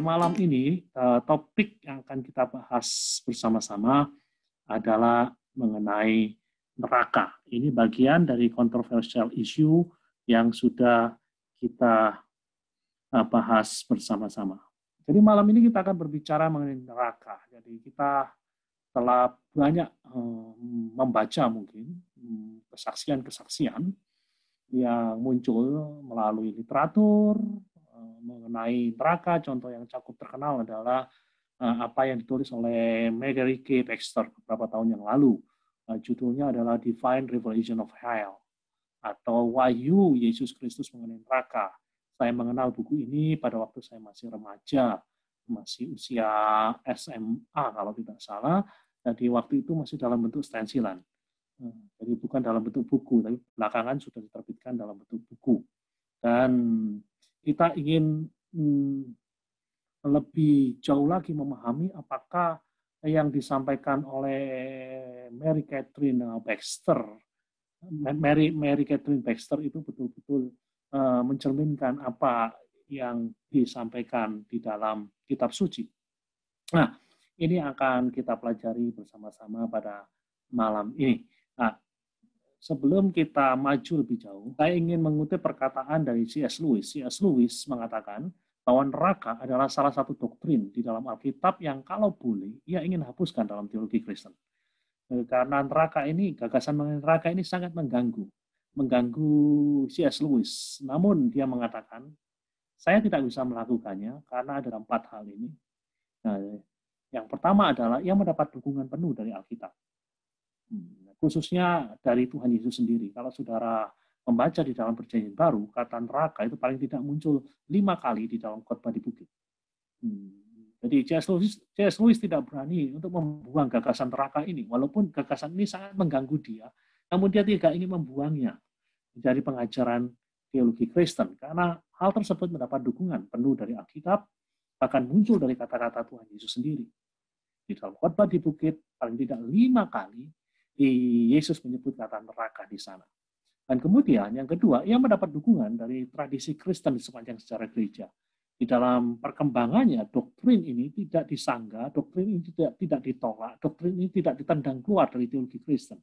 malam ini topik yang akan kita bahas bersama-sama adalah mengenai neraka. Ini bagian dari controversial issue yang sudah kita bahas bersama-sama. Jadi malam ini kita akan berbicara mengenai neraka. Jadi kita telah banyak membaca mungkin kesaksian-kesaksian yang muncul melalui literatur mengenai neraka. Contoh yang cukup terkenal adalah apa yang ditulis oleh Mary K. Baxter beberapa tahun yang lalu. Judulnya adalah Divine Revelation of Hell atau Wahyu Yesus Kristus mengenai neraka. Saya mengenal buku ini pada waktu saya masih remaja, masih usia SMA kalau tidak salah. Jadi waktu itu masih dalam bentuk stensilan. Jadi bukan dalam bentuk buku, tapi belakangan sudah diterbitkan dalam bentuk buku. Dan kita ingin lebih jauh lagi memahami apakah yang disampaikan oleh Mary Catherine Baxter itu betul-betul mencerminkan apa yang disampaikan di dalam kitab suci. Nah, ini akan kita pelajari bersama-sama pada malam ini. Nah, sebelum kita maju lebih jauh, saya ingin mengutip perkataan dari C.S. Lewis. C.S. Lewis mengatakan bahwa neraka adalah salah satu doktrin di dalam Alkitab yang kalau boleh, ia ingin hapuskan dalam teologi Kristen. Karena neraka ini, gagasan mengenai neraka ini sangat mengganggu C.S. Lewis. Namun dia mengatakan, saya tidak bisa melakukannya karena ada 4 hal ini. Nah, yang pertama adalah ia mendapat dukungan penuh dari Alkitab. Khususnya dari Tuhan Yesus sendiri. Kalau saudara membaca di dalam Perjanjian Baru, kata neraka itu paling tidak muncul 5 kali di dalam khotbah di bukit. Jadi C.S. Lewis tidak berani untuk membuang gagasan neraka ini, walaupun gagasan ini sangat mengganggu dia, namun dia tidak ingin membuangnya dari pengajaran teologi Kristen, karena hal tersebut mendapat dukungan penuh dari Alkitab, bahkan muncul dari kata-kata Tuhan Yesus sendiri. Di dalam khotbah di bukit, paling tidak 5 kali, Yesus menyebut kata neraka di sana. Dan kemudian yang kedua, ia mendapat dukungan dari tradisi Kristen di sepanjang sejarah gereja. Di dalam perkembangannya, doktrin ini tidak disanggah, doktrin ini tidak ditolak, doktrin ini tidak ditendang keluar dari teologi Kristen.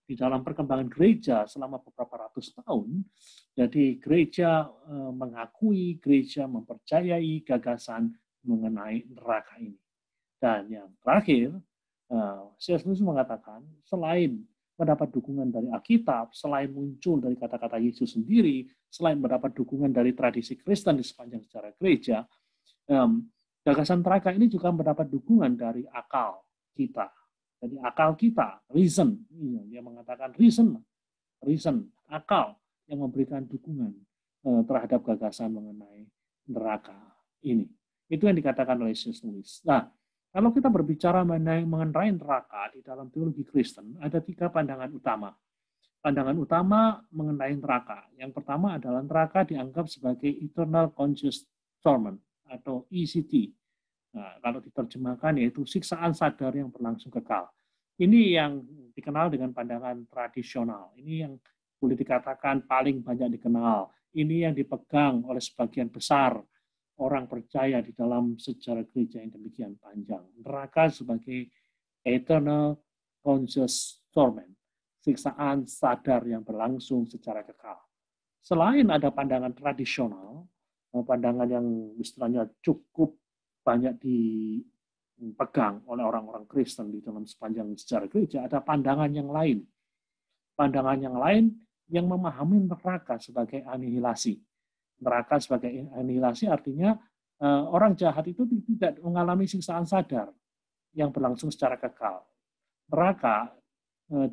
Di dalam perkembangan gereja selama beberapa ratus tahun, jadi gereja mengakui, gereja mempercayai gagasan mengenai neraka ini. Dan yang terakhir, C.S. Lewis mengatakan, selain mendapat dukungan dari Alkitab, selain muncul dari kata-kata Yesus sendiri, selain mendapat dukungan dari tradisi Kristen di sepanjang sejarah gereja, gagasan neraka ini juga mendapat dukungan dari akal kita. Jadi akal kita, reason, dia mengatakan reason, akal yang memberikan dukungan terhadap gagasan mengenai neraka ini. Itu yang dikatakan oleh C.S. Lewis. Nah, kalau kita berbicara mengenai neraka di dalam teologi Kristen, ada 3 pandangan utama. Pandangan utama mengenai neraka. Yang pertama adalah neraka dianggap sebagai Eternal Conscious Torment atau ECT. Nah, kalau diterjemahkan yaitu siksaan sadar yang berlangsung kekal. Ini yang dikenal dengan pandangan tradisional. Ini yang boleh dikatakan paling banyak dikenal. Ini yang dipegang oleh sebagian besar orang percaya di dalam sejarah gereja yang demikian panjang. Neraka sebagai eternal conscious torment, siksaan sadar yang berlangsung secara kekal. Selain ada pandangan tradisional, pandangan yang istilahnya cukup banyak dipegang oleh orang-orang Kristen di dalam sepanjang sejarah gereja, ada pandangan yang lain. Pandangan yang lain yang memahami neraka sebagai anihilasi. Neraka sebagai anihilasi artinya orang jahat itu tidak mengalami siksaan sadar yang berlangsung secara kekal. Neraka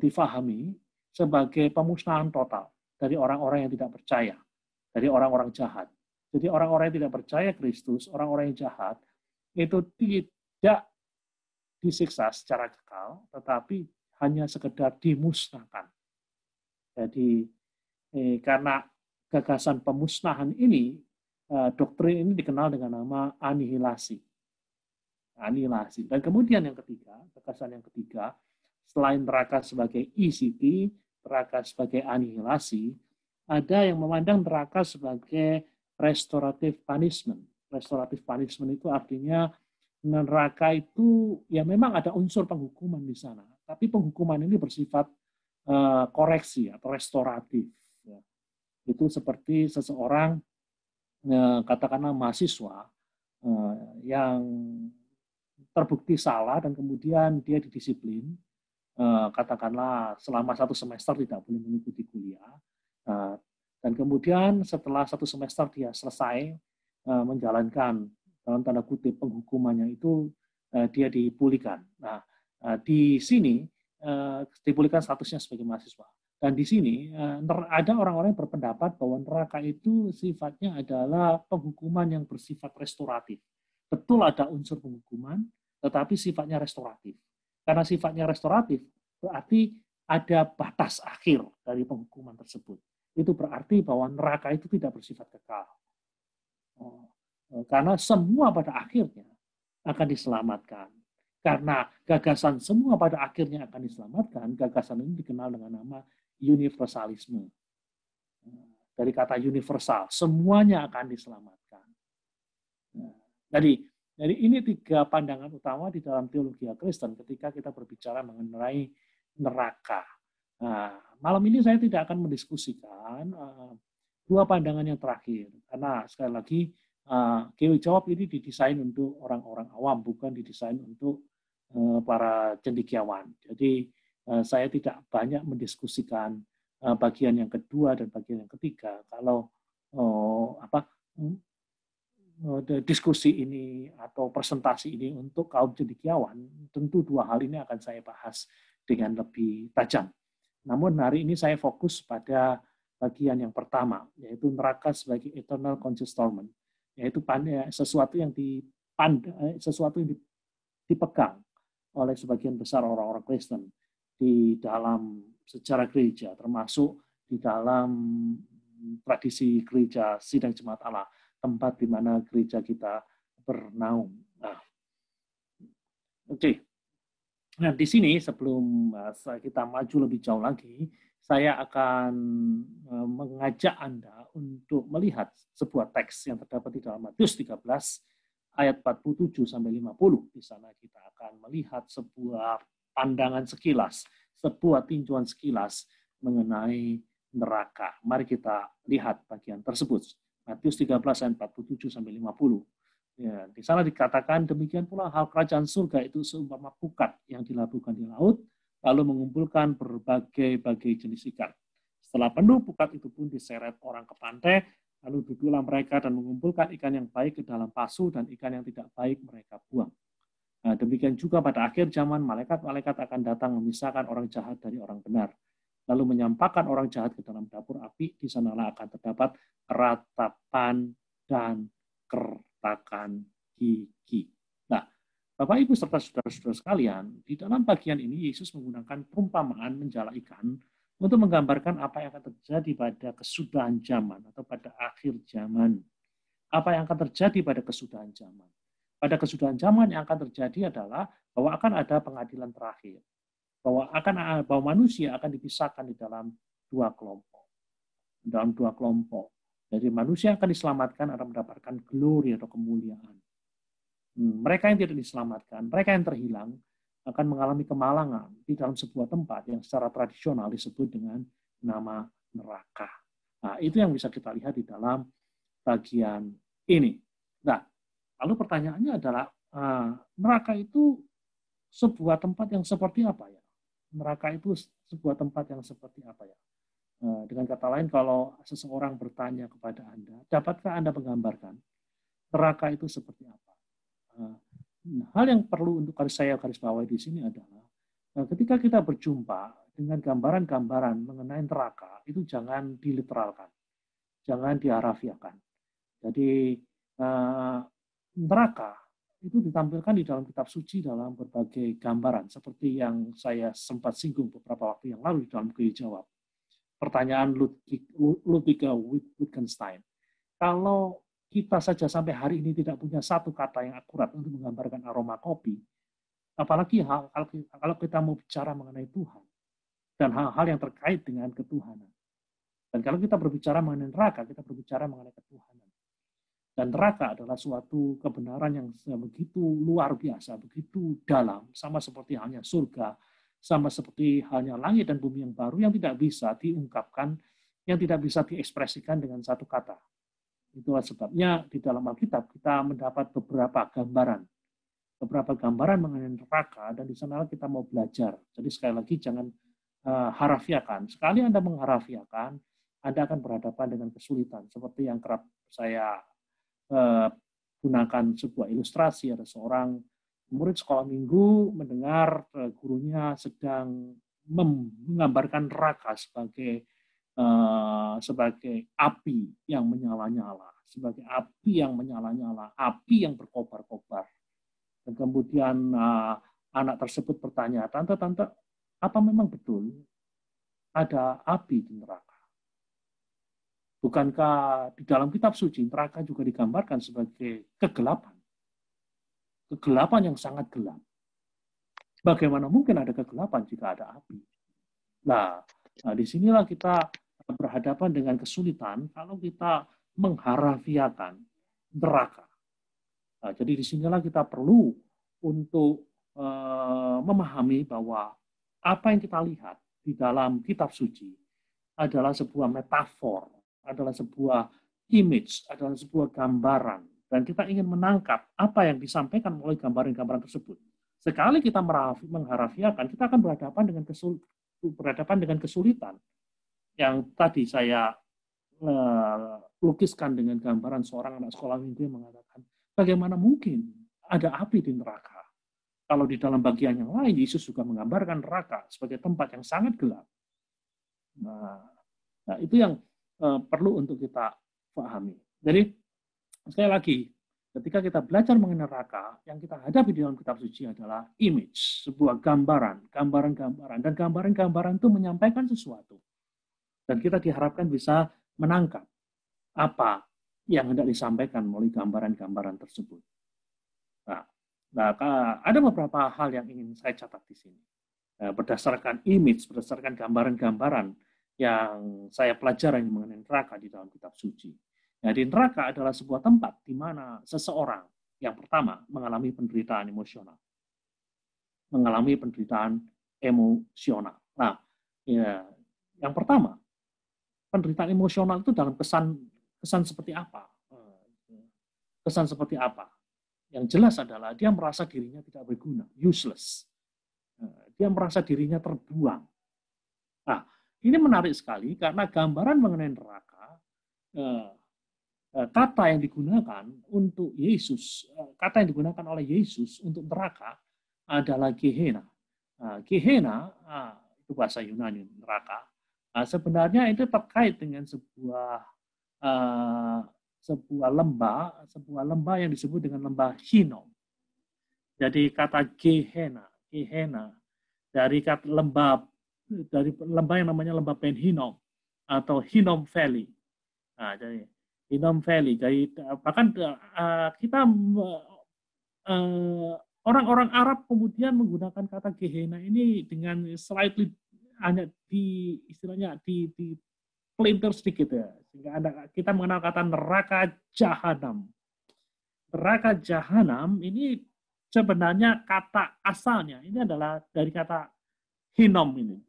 difahami sebagai pemusnahan total dari orang-orang yang tidak percaya, dari orang-orang jahat. Jadi orang-orang yang tidak percaya Kristus, orang-orang yang jahat, itu tidak disiksa secara kekal, tetapi hanya sekedar dimusnahkan. Jadi karena gagasan pemusnahan ini, doktrin ini dikenal dengan nama anihilasi. Anihilasi. Dan kemudian yang ketiga, gagasan yang ketiga, selain neraka sebagai ECT, neraka sebagai anihilasi, ada yang memandang neraka sebagai restorative punishment Restoratif punishment itu artinya neraka itu ya memang ada unsur penghukuman di sana, tapi penghukuman ini bersifat koreksi atau restoratif. Ya. Itu seperti seseorang katakanlah mahasiswa yang terbukti salah dan kemudian dia didisiplin, katakanlah selama 1 semester tidak boleh mengikuti kuliah, dan kemudian setelah 1 semester dia selesai menjalankan dalam tanda kutip penghukumannya itu, dia dipulihkan. Nah, di sini dipulihkan statusnya sebagai mahasiswa. Dan di sini ada orang-orang yang berpendapat bahwa neraka itu sifatnya adalah penghukuman yang bersifat restoratif. Betul ada unsur penghukuman, tetapi sifatnya restoratif. Karena sifatnya restoratif, berarti ada batas akhir dari penghukuman tersebut. Itu berarti bahwa neraka itu tidak bersifat kekal. Karena semua pada akhirnya akan diselamatkan. Karena gagasan semua pada akhirnya akan diselamatkan, gagasan ini dikenal dengan nama universalisme. Dari kata universal, semuanya akan diselamatkan. Jadi ini 3 pandangan utama di dalam teologi Kristen ketika kita berbicara mengenai neraka. Nah, malam ini saya tidak akan mendiskusikan 2 pandangan yang terakhir, karena sekali lagi GW Jawab ini didesain untuk orang-orang awam, bukan didesain untuk para cendekiawan. Jadi saya tidak banyak mendiskusikan bagian yang kedua dan bagian yang ketiga. Kalau diskusi ini atau presentasi ini untuk kaum cendekiawan, tentu 2 hal ini akan saya bahas dengan lebih tajam. Namun hari ini saya fokus pada bagian yang pertama, yaitu neraka sebagai eternal conscious torment, yaitu sesuatu yang dipegang oleh sebagian besar orang-orang Kristen di dalam sejarah gereja, termasuk di dalam tradisi gereja sidang jemaat Allah, tempat di mana gereja kita bernaung. Nah, oke. Nah, di sini sebelum kita maju lebih jauh lagi, saya akan mengajak Anda untuk melihat sebuah teks yang terdapat di dalam Matius 13 ayat 47 sampai 50. Di sana kita akan melihat sebuah pandangan sekilas, sebuah tinjauan sekilas mengenai neraka. Mari kita lihat bagian tersebut. Matius 13 ayat 47 sampai 50. Ya, di sana dikatakan demikian pula hal kerajaan surga itu seumpama pukat yang dilabuhkan di laut, lalu mengumpulkan berbagai-bagai jenis ikan. Setelah penuh, pukat itu pun diseret orang ke pantai, lalu duduklah mereka dan mengumpulkan ikan yang baik ke dalam pasu dan ikan yang tidak baik mereka buang. Nah, demikian juga pada akhir zaman malaikat-malaikat akan datang memisahkan orang jahat dari orang benar, lalu menyampaikan orang jahat ke dalam dapur api. Di sanalah akan terdapat ratapan dan kertakan gigi. Nah, Bapak Ibu serta saudara-saudara sekalian, di dalam bagian ini Yesus menggunakan perumpamaan menjala ikan untuk menggambarkan apa yang akan terjadi pada kesudahan zaman atau pada akhir zaman. Apa yang akan terjadi pada kesudahan zaman? Pada kesudahan zaman yang akan terjadi adalah bahwa akan ada pengadilan terakhir. Bahwa manusia akan dipisahkan di dalam 2 kelompok. Dalam 2 kelompok. Jadi manusia akan diselamatkan akan mendapatkan glory atau kemuliaan. Mereka yang tidak diselamatkan, mereka yang terhilang, akan mengalami kemalangan di dalam sebuah tempat yang secara tradisional disebut dengan nama neraka. Nah, itu yang bisa kita lihat di dalam bagian ini. Nah, lalu pertanyaannya adalah, neraka itu sebuah tempat yang seperti apa ya? Neraka itu sebuah tempat yang seperti apa ya? Dengan kata lain, kalau seseorang bertanya kepada Anda, dapatkah Anda menggambarkan neraka itu seperti apa? Hal yang perlu untuk saya garis bawahi di sini adalah ketika kita berjumpa dengan gambaran-gambaran mengenai neraka, itu jangan diliteralkan, jangan diharafiakan. Jadi neraka itu ditampilkan di dalam kitab suci dalam berbagai gambaran, seperti yang saya sempat singgung beberapa waktu yang lalu di dalam GW Jawab. Pertanyaan Ludwig Wittgenstein. Kalau kita saja sampai hari ini tidak punya satu kata yang akurat untuk menggambarkan aroma kopi, apalagi kalau kita mau bicara mengenai Tuhan dan hal-hal yang terkait dengan ketuhanan. Dan kalau kita berbicara mengenai neraka, kita berbicara mengenai ketuhanan. Dan neraka adalah suatu kebenaran yang begitu luar biasa, begitu dalam, sama seperti halnya surga, sama seperti halnya langit dan bumi yang baru yang tidak bisa diungkapkan, yang tidak bisa diekspresikan dengan satu kata. Itulah sebabnya di dalam Alkitab kita mendapat beberapa gambaran mengenai neraka, dan di sana kita mau belajar. Jadi sekali lagi jangan harafiakan. Sekali Anda mengharafiakan, Anda akan berhadapan dengan kesulitan. Seperti yang kerap saya gunakan sebuah ilustrasi, ada seorang murid sekolah minggu mendengar gurunya sedang menggambarkan neraka sebagai api yang menyala-nyala, api yang berkobar-kobar. Dan kemudian anak tersebut bertanya, tante, apa memang betul ada api di neraka? Bukankah di dalam kitab suci neraka juga digambarkan sebagai kegelapan? Kegelapan yang sangat gelap. Bagaimana mungkin ada kegelapan jika ada api? Nah, disinilah kita berhadapan dengan kesulitan kalau kita mengharafiakan neraka. Nah, jadi disinilah kita perlu untuk memahami bahwa apa yang kita lihat di dalam kitab suci adalah sebuah metafor, adalah sebuah image, adalah sebuah gambaran. Dan kita ingin menangkap apa yang disampaikan oleh gambaran-gambaran tersebut. Sekali kita mengharafiakan, kita akan berhadapan dengan kesulitan. Yang tadi saya lukiskan dengan gambaran seorang anak sekolah minggu yang mengatakan, bagaimana mungkin ada api di neraka? Kalau di dalam bagian yang lain, Yesus juga menggambarkan neraka sebagai tempat yang sangat gelap. Nah, itu yang perlu untuk kita pahami. Jadi, sekali lagi, ketika kita belajar mengenai neraka, yang kita hadapi di dalam kitab suci adalah image, sebuah gambaran. Dan gambaran-gambaran itu menyampaikan sesuatu. Dan kita diharapkan bisa menangkap apa yang hendak disampaikan melalui gambaran-gambaran tersebut. Nah, ada beberapa hal yang ingin saya catat di sini. Berdasarkan image, berdasarkan gambaran-gambaran yang saya pelajari mengenai neraka di dalam kitab suci. Jadi neraka adalah sebuah tempat di mana seseorang yang pertama mengalami penderitaan emosional. Nah, yang pertama, penderitaan emosional itu dalam kesan seperti apa? Kesan seperti apa? Yang jelas adalah dia merasa dirinya tidak berguna, useless. Dia merasa dirinya terbuang. Nah, ini menarik sekali karena gambaran mengenai neraka, kata yang digunakan untuk Yesus, kata yang digunakan oleh Yesus untuk neraka adalah Gehenna. Gehenna itu bahasa Yunani neraka. Sebenarnya itu terkait dengan sebuah lembah yang disebut dengan lembah Hinnom. Jadi kata Gehenna dari kata lembah yang namanya lembah Ben Hinnom atau Hinnom Valley. Nah, jadi Hinnom Valley. Jadi bahkan kita orang-orang Arab kemudian menggunakan kata Gehenna ini dengan slightly hanya istilahnya di pelintir sedikit ya, sehingga kita mengenal kata neraka jahanam. Neraka jahanam ini sebenarnya kata asalnya ini adalah dari kata Hinnom ini.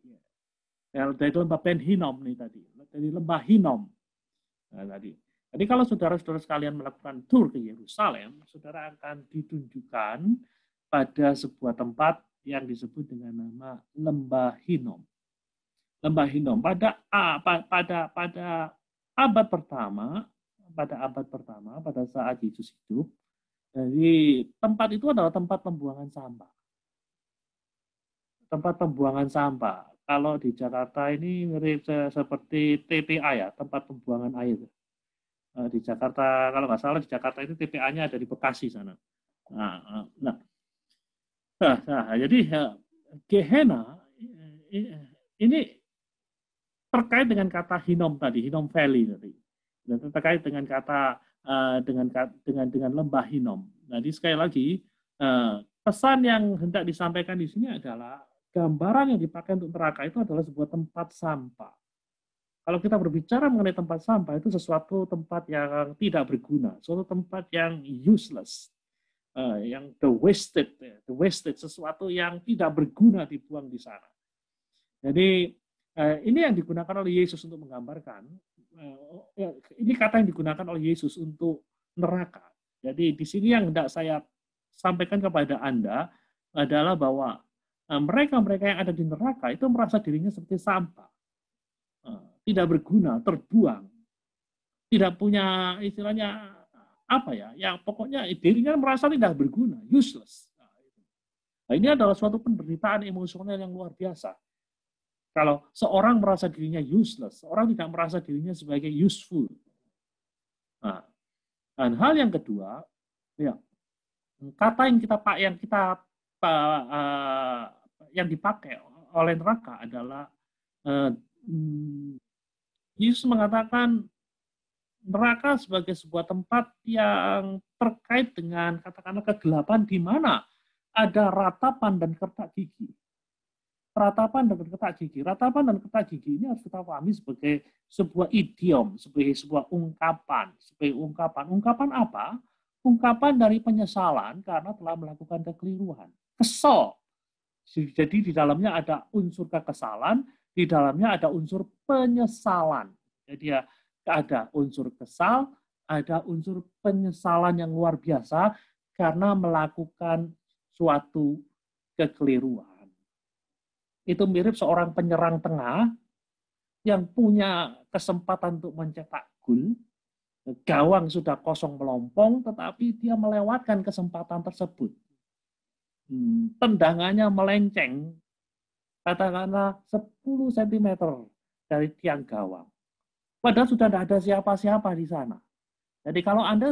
Dari lembah Ben Hinnom ini tadi, dari lembah Hinnom. Nah, tadi. Jadi kalau saudara-saudara sekalian melakukan tur ke Yerusalem, saudara akan ditunjukkan pada sebuah tempat yang disebut dengan nama lembah Hinnom. Lembah Hinnom pada abad pertama, pada saat Yesus hidup, jadi tempat itu adalah tempat pembuangan sampah. Tempat pembuangan sampah. Kalau di Jakarta ini mirip seperti TPA ya, tempat pembuangan air. Di Jakarta, kalau nggak salah di Jakarta itu TPA-nya ada di Bekasi sana. Jadi Gehenna ini terkait dengan kata Hinnom tadi, Hinnom Valley tadi, dan terkait dengan kata dengan lembah Hinnom. Jadi sekali lagi pesan yang hendak disampaikan di sini adalah gambaran yang dipakai untuk neraka itu adalah sebuah tempat sampah. Kalau kita berbicara mengenai tempat sampah, itu sesuatu tempat yang tidak berguna, suatu tempat yang useless, yang the wasted, sesuatu yang tidak berguna dibuang di sana. Jadi ini yang digunakan oleh Yesus untuk menggambarkan, ini kata yang digunakan oleh Yesus untuk neraka. Jadi di sini yang hendak saya sampaikan kepada Anda adalah bahwa mereka-mereka yang ada di neraka itu merasa dirinya seperti sampah, tidak berguna, terbuang, tidak punya istilahnya apa ya, yang pokoknya dirinya merasa tidak berguna, useless. Nah, ini adalah suatu penderitaan emosional yang luar biasa. Kalau seorang merasa dirinya useless, seorang tidak merasa dirinya sebagai useful. Nah, dan hal yang kedua, ya, kata yang dipakai oleh neraka adalah Yesus mengatakan neraka sebagai sebuah tempat yang terkait dengan katakanlah kegelapan di mana ada ratapan dan kertak gigi. Ratapan dan kertak gigi. Ratapan dan kertak gigi ini harus kita pahami sebagai sebuah idiom, sebagai sebuah ungkapan. Sebagai ungkapan. Ungkapan apa? Ungkapan dari penyesalan karena telah melakukan kekeliruan. Kesel. Jadi di dalamnya ada unsur kekesalan, di dalamnya ada unsur penyesalan. Jadi ya ada unsur kesal, ada unsur penyesalan yang luar biasa karena melakukan suatu kekeliruan. Itu mirip seorang penyerang tengah yang punya kesempatan untuk mencetak gol, gawang sudah kosong melompong, tetapi dia melewatkan kesempatan tersebut. Tendangannya melenceng, katakanlah 10 cm dari tiang gawang. Padahal sudah tidak ada siapa-siapa di sana. Jadi kalau Anda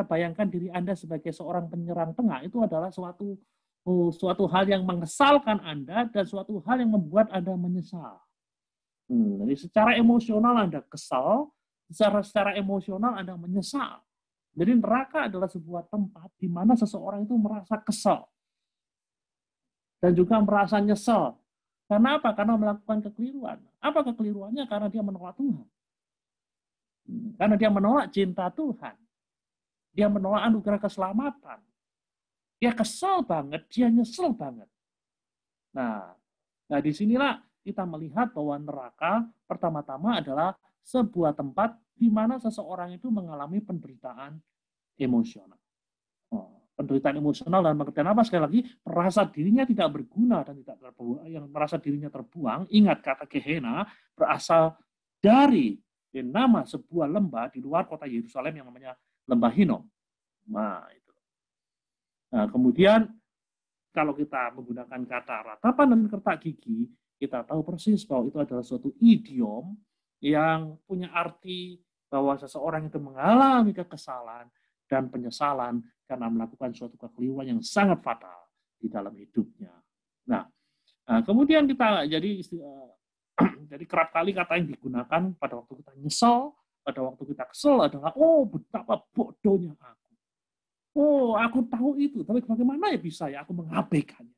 bayangkan diri Anda sebagai seorang penyerang tengah, itu adalah suatu hal yang mengesalkan Anda dan suatu hal yang membuat Anda menyesal. Jadi secara emosional Anda kesal, secara emosional Anda menyesal. Jadi neraka adalah sebuah tempat di mana seseorang itu merasa kesal dan juga merasa nyesal. Karena apa? Karena melakukan kekeliruan. Apa kekeliruannya? Karena dia menolak Tuhan. Karena dia menolak cinta Tuhan. Dia menolak anugerah keselamatan. Dia kesal banget, dia nyesel banget. Nah disinilah kita melihat bahwa neraka pertama-tama adalah sebuah tempat di mana seseorang itu mengalami penderitaan emosional. Penderitaan emosional dan pengertian apa? Sekali lagi, merasa dirinya tidak berguna dan tidak terbuang, yang merasa dirinya terbuang. Ingat kata Gehenna berasal dari nama sebuah lembah di luar kota Yerusalem yang namanya Lembah Hinnom. Nah, itu. Nah, kemudian kalau kita menggunakan kata ratapan dan kertak gigi, kita tahu persis bahwa itu adalah suatu idiom yang punya arti bahwa seseorang itu mengalami kekesalan dan penyesalan karena melakukan suatu kekeliruan yang sangat fatal di dalam hidupnya. Nah kemudian kita jadi kerap kali kata yang digunakan pada waktu kita nyesel, pada waktu kita kesel adalah, oh betapa bodohnya aku. Oh aku tahu itu, tapi bagaimana ya bisa ya aku mengabaikannya.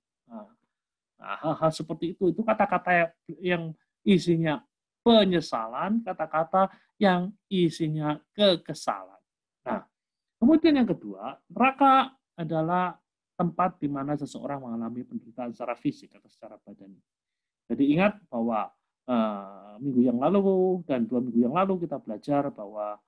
Hal-hal seperti itu kata-kata yang isinya penyesalan, kata-kata yang isinya kekesalan. Nah, kemudian yang kedua, neraka adalah tempat di mana seseorang mengalami penderitaan secara fisik atau secara badani. Jadi ingat bahwa minggu yang lalu dan 2 minggu yang lalu kita belajar bahwa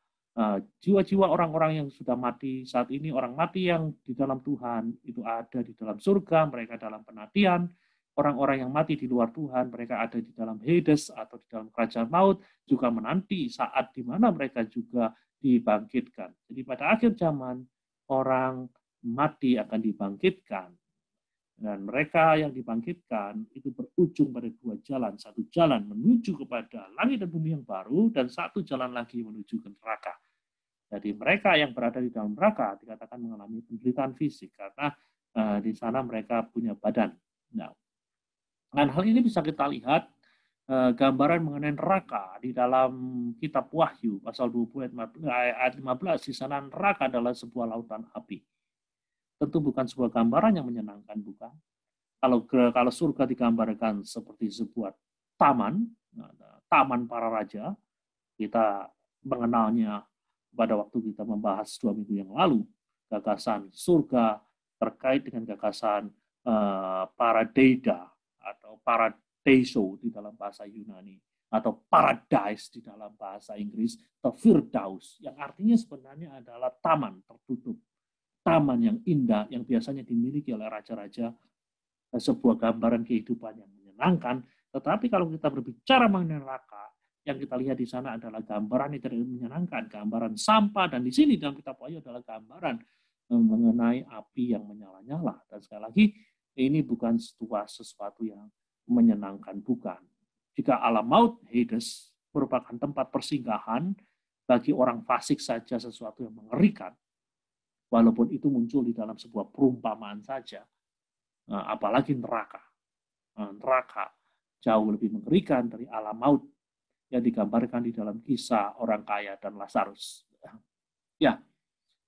jiwa-jiwa orang-orang yang sudah mati saat ini, orang mati yang di dalam Tuhan itu ada di dalam surga, mereka dalam penantian. Orang-orang yang mati di luar Tuhan, mereka ada di dalam Hades atau di dalam kerajaan maut, juga menanti saat di mana mereka juga dibangkitkan. Jadi pada akhir zaman, orang mati akan dibangkitkan. Dan mereka yang dibangkitkan itu berujung pada 2 jalan. Satu jalan menuju kepada langit dan bumi yang baru, dan satu jalan lagi menuju ke neraka. Jadi mereka yang berada di dalam neraka dikatakan mengalami penderitaan fisik, karena di sana mereka punya badan. Nah, dan hal ini bisa kita lihat gambaran mengenai neraka di dalam kitab Wahyu pasal 20 ayat 15. Di sana neraka adalah sebuah lautan api. Tentu bukan sebuah gambaran yang menyenangkan, bukan. Kalau surga digambarkan seperti sebuah taman, taman para raja. Kita mengenalnya pada waktu kita membahas 2 minggu yang lalu, gagasan surga terkait dengan gagasan paradeida atau paradeiso di dalam bahasa Yunani, atau paradise di dalam bahasa Inggris, atau firdaus, yang artinya sebenarnya adalah taman tertutup, taman yang indah yang biasanya dimiliki oleh raja-raja, sebuah gambaran kehidupan yang menyenangkan. Tetapi kalau kita berbicara mengenai neraka, yang kita lihat di sana adalah gambaran yang tidak menyenangkan, gambaran sampah, dan di sini dalam kitab Wahyu adalah gambaran mengenai api yang menyala-nyala. Dan sekali lagi, ini bukan sesuatu yang menyenangkan, bukan. Jika alam maut, Hades, merupakan tempat persinggahan bagi orang fasik saja sesuatu yang mengerikan, walaupun itu muncul di dalam sebuah perumpamaan saja, apalagi neraka. Neraka jauh lebih mengerikan dari alam maut yang digambarkan di dalam kisah orang kaya dan Lazarus. Ya,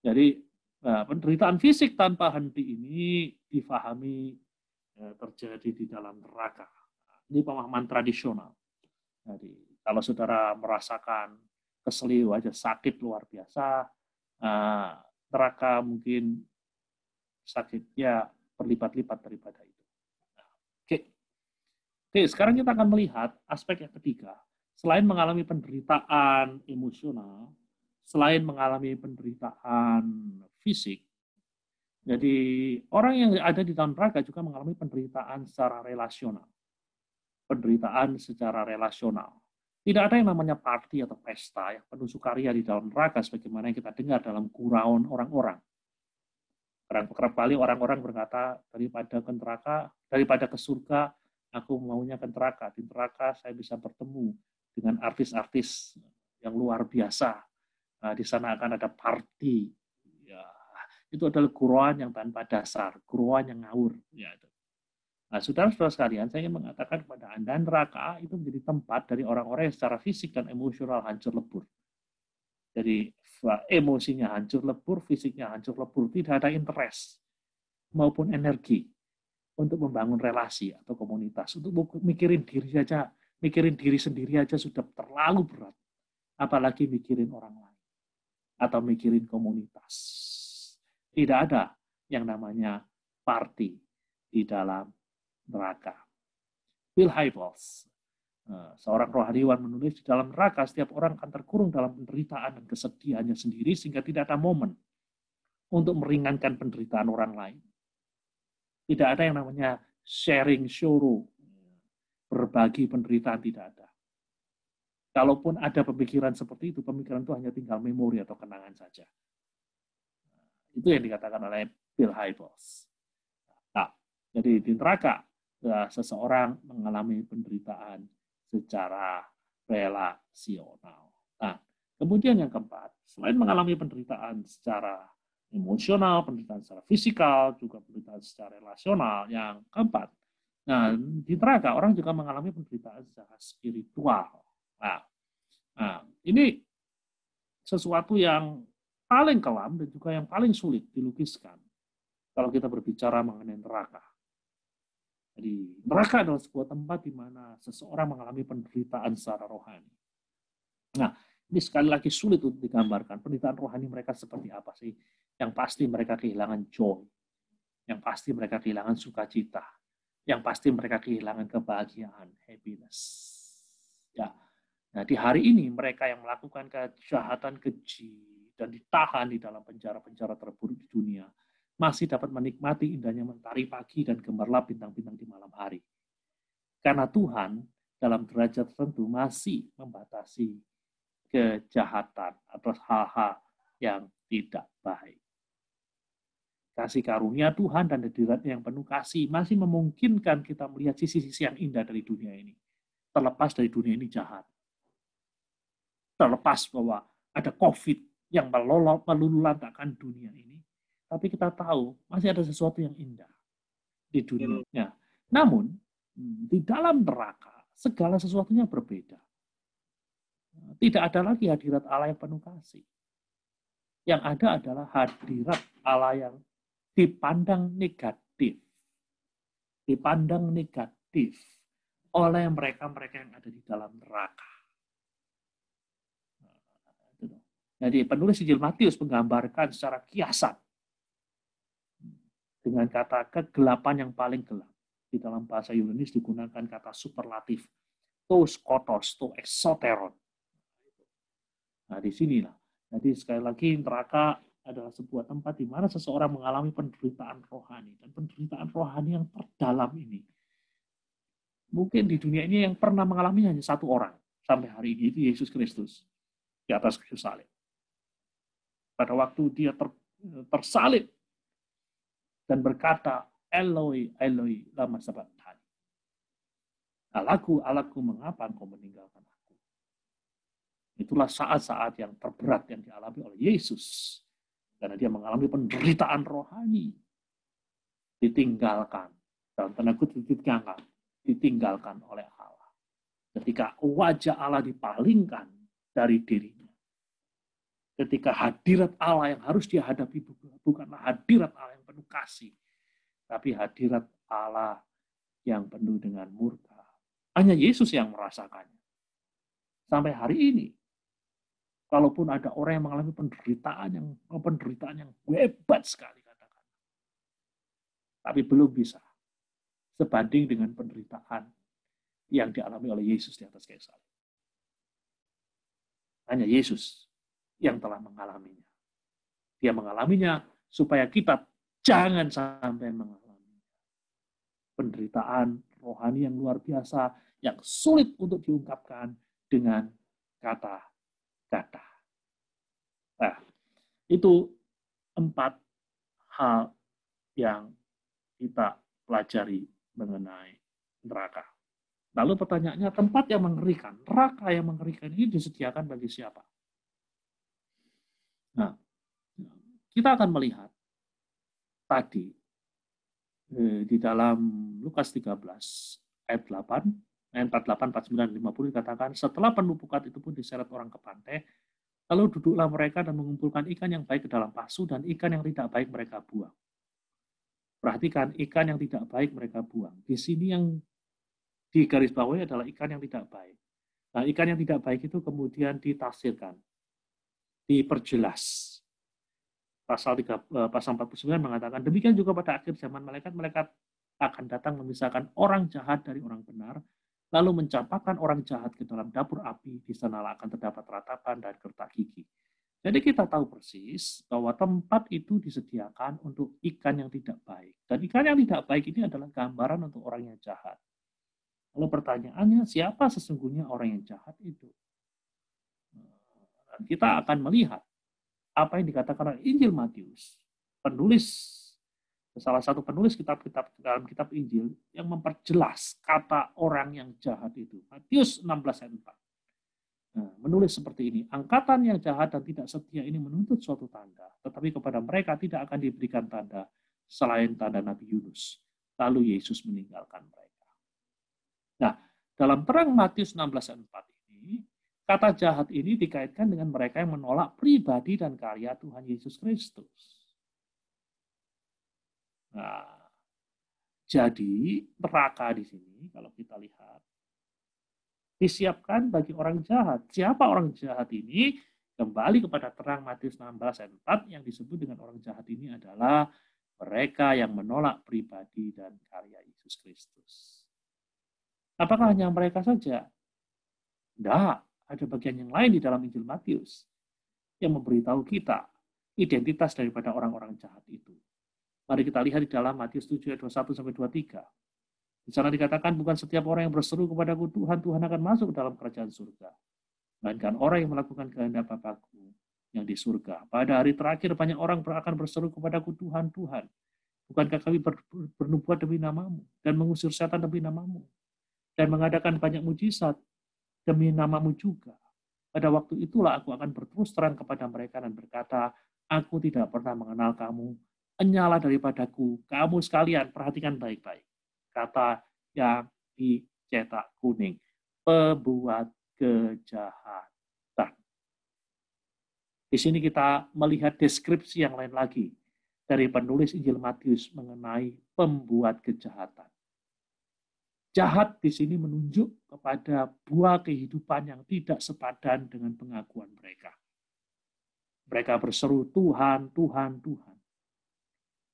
jadi penderitaan fisik tanpa henti ini difahami terjadi di dalam neraka. Ini pemahaman tradisional. Jadi kalau saudara merasakan keseliu aja sakit luar biasa, neraka mungkin sakitnya berlipat-lipat daripada itu. Oke, sekarang kita akan melihat aspek yang ketiga. Selain mengalami penderitaan emosional, selain mengalami penderitaan fisik, jadi orang yang ada di dalam neraka juga mengalami penderitaan secara relasional. Penderitaan secara relasional. Tidak ada yang namanya party atau pesta yang penuh sukaria di dalam neraka sebagaimana yang kita dengar dalam gurauan orang-orang. Kerap kali orang-orang berkata, daripada ke neraka, daripada ke surga, aku maunya ke neraka. Di neraka saya bisa bertemu dengan artis-artis yang luar biasa. Di sana akan ada party. Ya, itu adalah gurauan yang tanpa dasar, gurauan yang ngawur. Ya, nah, saudara-saudara sekalian, saya ingin mengatakan kepada Anda, neraka itu menjadi tempat dari orang-orang yang secara fisik dan emosional hancur lebur. Jadi emosinya hancur lebur, fisiknya hancur lebur, tidak ada interest maupun energi untuk membangun relasi atau komunitas, untuk mikirin diri sendiri aja sudah terlalu berat, apalagi mikirin orang lain atau mikirin komunitas. Tidak ada yang namanya party di dalam neraka. Bill Hybels, seorang rohaniwan, menulis di dalam neraka setiap orang akan terkurung dalam penderitaan dan kesedihannya sendiri sehingga tidak ada momen untuk meringankan penderitaan orang lain. Tidak ada yang namanya sharing sorrow, berbagi penderitaan, tidak ada. Kalaupun ada pemikiran seperti itu, pemikiran itu hanya tinggal memori atau kenangan saja. Itu yang dikatakan oleh Bill Hybels. Nah, jadi di neraka, seseorang mengalami penderitaan secara relasional. Nah, kemudian yang keempat, selain mengalami penderitaan secara emosional, penderitaan secara fisikal, juga penderitaan secara relasional, yang keempat, nah, di neraka orang juga mengalami penderitaan secara spiritual. Nah, ini sesuatu yang paling kelam dan juga yang paling sulit dilukiskan kalau kita berbicara mengenai neraka. Jadi, neraka adalah sebuah tempat di mana seseorang mengalami penderitaan secara rohani. Nah, ini sekali lagi sulit untuk digambarkan. Penderitaan rohani mereka seperti apa sih? Yang pasti mereka kehilangan joy. Yang pasti mereka kehilangan sukacita. Yang pasti mereka kehilangan kebahagiaan, happiness. Ya. Nah, di hari ini mereka yang melakukan kejahatan keji dan ditahan di dalam penjara-penjara terburuk di dunia masih dapat menikmati indahnya mentari pagi dan gemerlap bintang-bintang di malam hari. Karena Tuhan dalam derajat tertentu masih membatasi kejahatan atau hal-hal yang tidak baik. Kasih karunia Tuhan dan hadiratnya yang penuh kasih masih memungkinkan kita melihat sisi-sisi yang indah dari dunia ini. Terlepas dari dunia ini jahat. Terlepas bahwa ada COVID yang meluluhlantakkan dunia ini, tapi kita tahu masih ada sesuatu yang indah di dunia. Namun, di dalam neraka, segala sesuatunya berbeda. Tidak ada lagi hadirat Allah yang penuh kasih. Yang ada adalah hadirat Allah yang dipandang negatif. Dipandang negatif oleh mereka-mereka yang ada di dalam neraka. Jadi penulis Injil Matius menggambarkan secara kiasan dengan kata kegelapan yang paling gelap. Di dalam bahasa Yunani digunakan kata superlatif, tos kotos, to exoteron. Nah, di sinilah. Jadi sekali lagi neraka adalah sebuah tempat di mana seseorang mengalami penderitaan rohani. Dan penderitaan rohani yang terdalam ini, mungkin di dunia ini yang pernah mengalaminya hanya satu orang sampai hari ini, itu Yesus Kristus di atas kayu salib. Pada waktu dia tersalib dan berkata, Eloi, Eloi, lama sabachthani. Allahku, Allahku, mengapa engkau meninggalkan aku? Itulah saat-saat yang terberat yang dialami oleh Yesus. Karena dia mengalami penderitaan rohani. Ditinggalkan. Dalam tanda kutip ditinggalkan oleh Allah. Ketika wajah Allah dipalingkan dari dirinya. Ketika hadirat Allah yang harus dia hadapi bukanlah hadirat Allah yang penuh kasih, tapi hadirat Allah yang penuh dengan murka. Hanya Yesus yang merasakannya. Sampai hari ini, kalaupun ada orang yang mengalami penderitaan yang hebat sekali katakan, tapi belum bisa sebanding dengan penderitaan yang dialami oleh Yesus di atas kayu salib. Hanya Yesus yang telah mengalaminya. Dia mengalaminya supaya kita jangan sampai mengalami penderitaan rohani yang luar biasa, yang sulit untuk diungkapkan dengan kata-kata. Nah, itu 4 hal yang kita pelajari mengenai neraka. Lalu pertanyaannya, tempat yang mengerikan, neraka yang mengerikan ini disediakan bagi siapa? Nah, kita akan melihat tadi di dalam Lukas 13 ayat 8, ayat 48, 49, 50 dikatakan, setelah penumpukan itu pun diseret orang ke pantai, lalu duduklah mereka dan mengumpulkan ikan yang baik ke dalam pasu dan ikan yang tidak baik mereka buang. Perhatikan, ikan yang tidak baik mereka buang. Di sini yang di garis bawahnya adalah ikan yang tidak baik. Nah, ikan yang tidak baik itu kemudian ditafsirkan, diperjelas. Pasal 49 mengatakan, demikian juga pada akhir zaman malaikat-malaikat akan datang memisahkan orang jahat dari orang benar, lalu mencampakkan orang jahat ke dalam dapur api, di sana akan terdapat ratapan dan gertak gigi. Jadi kita tahu persis bahwa tempat itu disediakan untuk ikan yang tidak baik. Dan ikan yang tidak baik ini adalah gambaran untuk orang yang jahat. Lalu pertanyaannya, siapa sesungguhnya orang yang jahat itu? Dan kita akan melihat apa yang dikatakan oleh Injil Matius, salah satu penulis kitab-kitab dalam kitab Injil yang memperjelas kata orang yang jahat itu. Matius 16 ayat 4. Nah, menulis seperti ini, angkatan yang jahat dan tidak setia ini menuntut suatu tanda, tetapi kepada mereka tidak akan diberikan tanda selain tanda Nabi Yunus. Lalu Yesus meninggalkan mereka. Nah, dalam terang Matius 16 ayat 4 ini, kata jahat ini dikaitkan dengan mereka yang menolak pribadi dan karya Tuhan Yesus Kristus. Nah, jadi neraka di sini, kalau kita lihat, disiapkan bagi orang jahat. Siapa orang jahat ini? Kembali kepada terang Matius 16 ayat 4 yang disebut dengan orang jahat ini adalah mereka yang menolak pribadi dan karya Yesus Kristus. Apakah hanya mereka saja? Tidak, ada bagian yang lain di dalam Injil Matius yang memberitahu kita identitas daripada orang-orang jahat itu. Mari kita lihat di dalam Matius 7 ayat 21-23. Di sana dikatakan, bukan setiap orang yang berseru kepadaku, Tuhan, Tuhan akan masuk ke dalam kerajaan surga. Melainkan orang yang melakukan kehendak Bapa-Ku yang di surga. Pada hari terakhir banyak orang akan berseru kepadaku, Tuhan, Tuhan. Bukankah kami bernubuat demi namamu dan mengusir setan demi namamu dan mengadakan banyak mujizat demi namamu juga. Pada waktu itulah aku akan berterus terang kepada mereka dan berkata, aku tidak pernah mengenal kamu. Enyalah daripadaku, kamu sekalian, perhatikan baik-baik. Kata yang dicetak kuning, pembuat kejahatan. Di sini kita melihat deskripsi yang lain lagi dari penulis Injil Matius mengenai pembuat kejahatan. Jahat di sini menunjuk kepada buah kehidupan yang tidak sepadan dengan pengakuan mereka. Mereka berseru, Tuhan, Tuhan, Tuhan.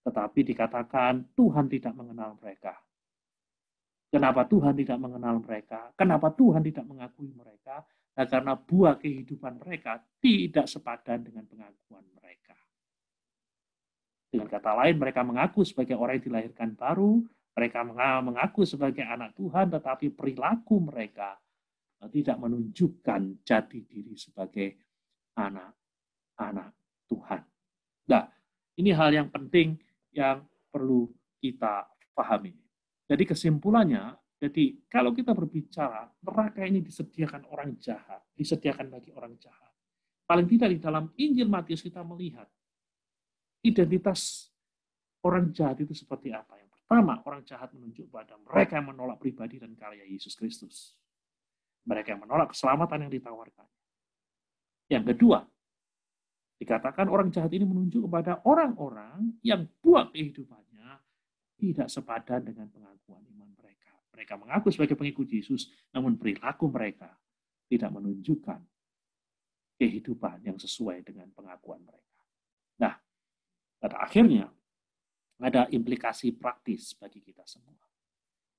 Tetapi dikatakan Tuhan tidak mengenal mereka. Kenapa Tuhan tidak mengenal mereka? Kenapa Tuhan tidak mengakui mereka? Nah, karena buah kehidupan mereka tidak sepadan dengan pengakuan mereka. Dengan kata lain, mereka mengaku sebagai orang yang dilahirkan baru, mereka mengaku sebagai anak Tuhan, tetapi perilaku mereka tidak menunjukkan jati diri sebagai anak-anak Tuhan. Nah, ini hal yang penting yang perlu kita pahami. Jadi kesimpulannya, jadi kalau kita berbicara neraka ini disediakan orang jahat, disediakan bagi orang jahat. Paling tidak di dalam Injil Matius kita melihat identitas orang jahat itu seperti apa. Yang pertama, orang jahat menunjuk pada mereka yang menolak pribadi dan karya Yesus Kristus. Mereka yang menolak keselamatan yang ditawarkan. Yang kedua, dikatakan orang jahat ini menunjuk kepada orang-orang yang buah kehidupannya tidak sepadan dengan pengakuan iman mereka. Mereka mengaku sebagai pengikut Yesus, namun perilaku mereka tidak menunjukkan kehidupan yang sesuai dengan pengakuan mereka. Nah, pada akhirnya ada implikasi praktis bagi kita semua.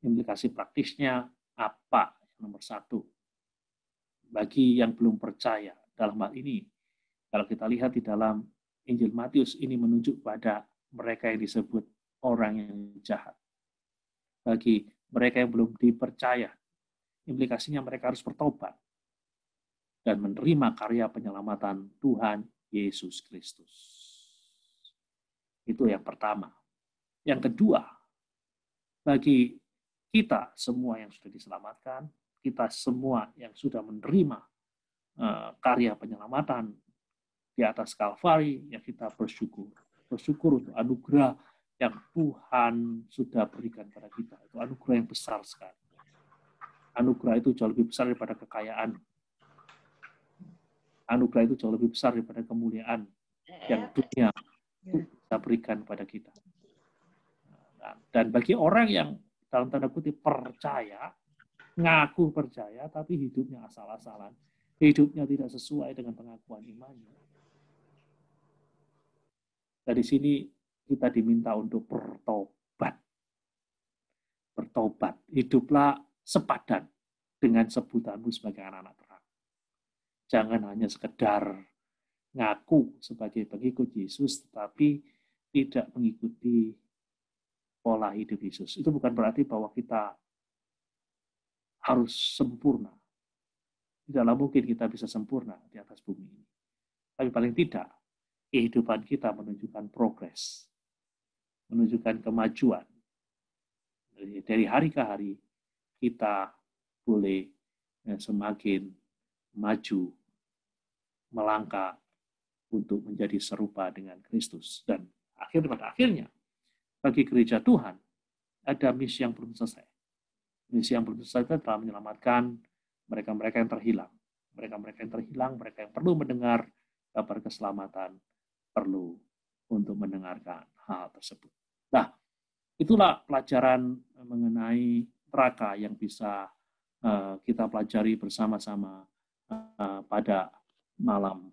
Implikasi praktisnya apa? Nomor satu, bagi yang belum percaya dalam hal ini, kalau kita lihat di dalam Injil Matius, ini menunjuk pada mereka yang disebut orang yang jahat. Bagi mereka yang belum dipercaya, implikasinya mereka harus bertobat dan menerima karya penyelamatan Tuhan Yesus Kristus. Itu yang pertama. Yang kedua, bagi kita semua yang sudah diselamatkan, kita semua yang sudah menerima karya penyelamatan di atas Kalvari, yang kita bersyukur. Bersyukur untuk anugerah yang Tuhan sudah berikan pada kita. Itu anugerah yang besar sekali. Anugerah itu jauh lebih besar daripada kekayaan. Anugerah itu jauh lebih besar daripada kemuliaan yang dunia bisa berikan pada kita. Dan bagi orang yang dalam tanda kutip percaya, ngaku percaya, tapi hidupnya asal-asalan, hidupnya tidak sesuai dengan pengakuan imannya. Dari sini kita diminta untuk bertobat. Bertobat. Hiduplah sepadan dengan sebutanmu sebagai anak-anak terang. Jangan hanya sekedar ngaku sebagai pengikut Yesus, tetapi tidak mengikuti pola hidup Yesus. Itu bukan berarti bahwa kita harus sempurna. Tidaklah mungkin kita bisa sempurna di atas bumi ini. Tapi paling tidak, kehidupan kita menunjukkan progres, menunjukkan kemajuan. Dari hari ke hari, kita boleh semakin maju, melangkah untuk menjadi serupa dengan Kristus. Dan pada akhirnya, bagi gereja Tuhan, ada misi yang belum selesai. Misi yang belum selesai adalah menyelamatkan mereka-mereka yang terhilang. Mereka-mereka yang terhilang, mereka yang perlu mendengar kabar keselamatan, perlu untuk mendengarkan hal tersebut. Nah, itulah pelajaran mengenai neraka yang bisa kita pelajari bersama-sama pada malam